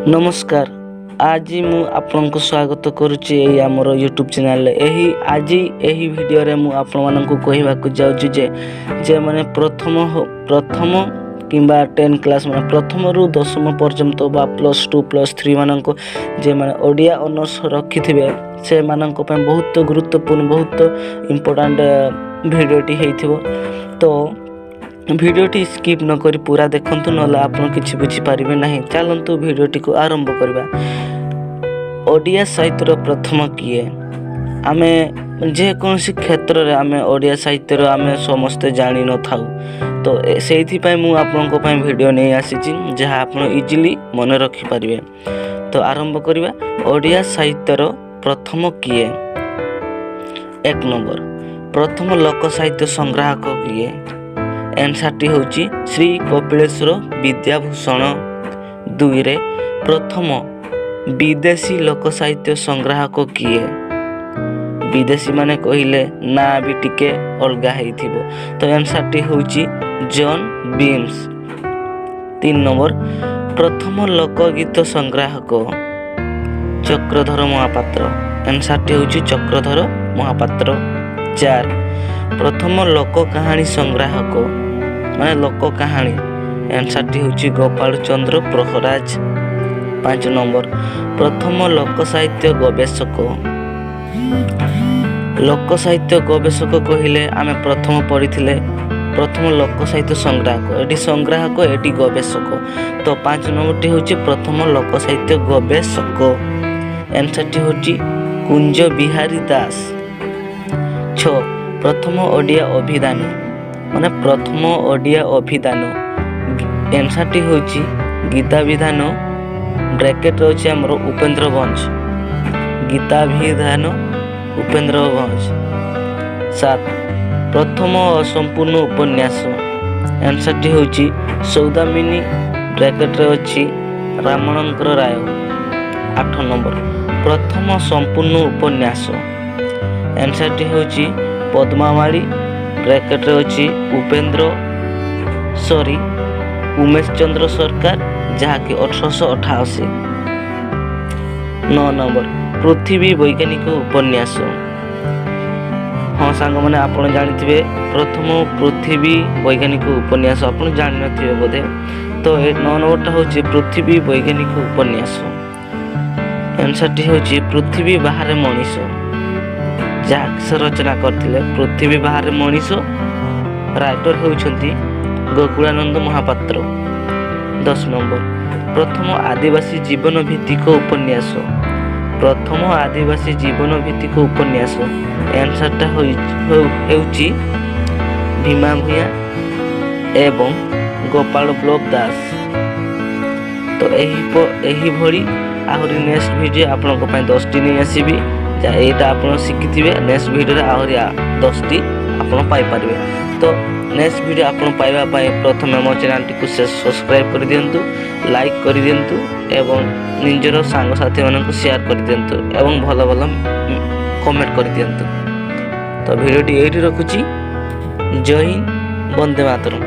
नमस्कार। आज मु आपनको स्वागत करुच्ची आमर यूट्यूब चैनल आज यही वीडियो रे मु आपण मानक कहवाक जाऊँ जे माने प्रथम किंबा 10 क्लास माने प्रथम रु 10म पर्यंत बा +2 +3 मानक जे माने ओडिया ऑनर्स रखिथिबे से मानक पे बहुत गुरुत्वपूर्ण बहुत इम्पोर्टेंट वीडियोटी हेइथिबो। तो वीडियोटी स्किप न करी पूरा देखंतु नला आपण किछि बुझी पारिबे नाही। चलंतु वीडियोटी को आरंभ करबा। ओडिया साहित्यर प्रथम किए? आमे जे कोनसी क्षेत्र रे आमे ओडिया साहित्यर आमे समस्त जानि न थाउ। तो सेहिथि पय मु आपनको पय वीडियो नै आसीछि जहा आपण इजीली मन रखि पारिबे। तो आरंभ करबा। ओडिया साहित्यर प्रथम किए? 1 नंबर प्रथम लोक साहित्य संग्राहक किए? आंसर टी होची श्री कपिलेश्वर विद्याभूषण। 2 रे प्रथम विदेशी लोक साहित्य संग्राहक किए? विदेशी माने कहिले ना भी टिके अलगा हेइथिबो। तो आंसर टी होची जॉन बीम्स। 3 नंबर प्रथम लोक गीत संग्राहक चक्रधर महापात्र। आंसर टी होची चक्रधर महापात्र। 4 प्रथम लोक कहानी संग्राहक माने लोक कहानी। आंसर टी होची गोपाल चंद्र प्रहराज। 5 नंबर प्रथम लोक साहित्य गवेषक। लोक साहित्य गवेषक कहिले आमे प्रथम पढ़िथिले प्रथम लोक साहित्य संग्राहक एटी संग्राहक एटी गवेषक। तो 5 नंबर टी होची प्रथम लोक साहित्य गवेषक। आंसर टी होची कुंज बिहारी दास। 6 प्रथम ओडिया अभिधान माने प्रथम ओडिया अभिधान। आंसर टी होची गीताभिधान ब्रैकेट होची हमरो उपेंद्र भंज। गीताभिधान उपेंद्र भंज। 7 प्रथम असंपूर्ण उपन्यास। आंसर टी होची सौदामिनी ब्रैकेट रे होची रामणंकर राय। 8 नंबर प्रथम संपूर्ण उपन्यास। आंसर टी होची पद्मावली ब्रैकेट रे होची उमेश चंद्र सरकार जहा कि 1888। 9 नंबर पृथ्वी वैज्ञानिक उपन्यास। हाँ सांग माने आपण जानिथिबे प्रथम पृथ्वी वैज्ञानिक उपन्यास आपण जानि नथिबे बोधे। तो 9 नंबरटा होची पृथ्वी वैज्ञानिक उपन्यास। आंसर टी होची पृथ्वी बाहर मनीष जहा रचना करथिले पृथ्वी बाहर मनीष। राइटर होउछंती गोकुलानंद महापात्र। 10 नंबर प्रथम आदिवासी जीवन भित्तिक उपन्यास। प्रथम आदिवासी जीवन भित्तिक उपन्यास। आंसर टा होउची भीमा भूया एवं गोपाल ब्लॉक दास। तो एही भली आहुरी नेक्स्ट वीडियो आपनको पय 10 टी नै आसीबी एटा आपण शिखिथिबे। नेक्स्ट वीडियो रे आहुरी 10 टी आपण पाई पारबे। तो नेक्स्ट वीडियो आपण पाइबा पय प्रथम हम चैनल टी को सब्सक्राइब कर दियंतु, लाइक कर दियंतु एवं निजर सांग साथी मानन को शेयर कर दियंतु एवं भलो भलो कमेंट कर दियंतु। तो वीडियो टी एठी रखुची। जय हिंद, वंदे मातरम।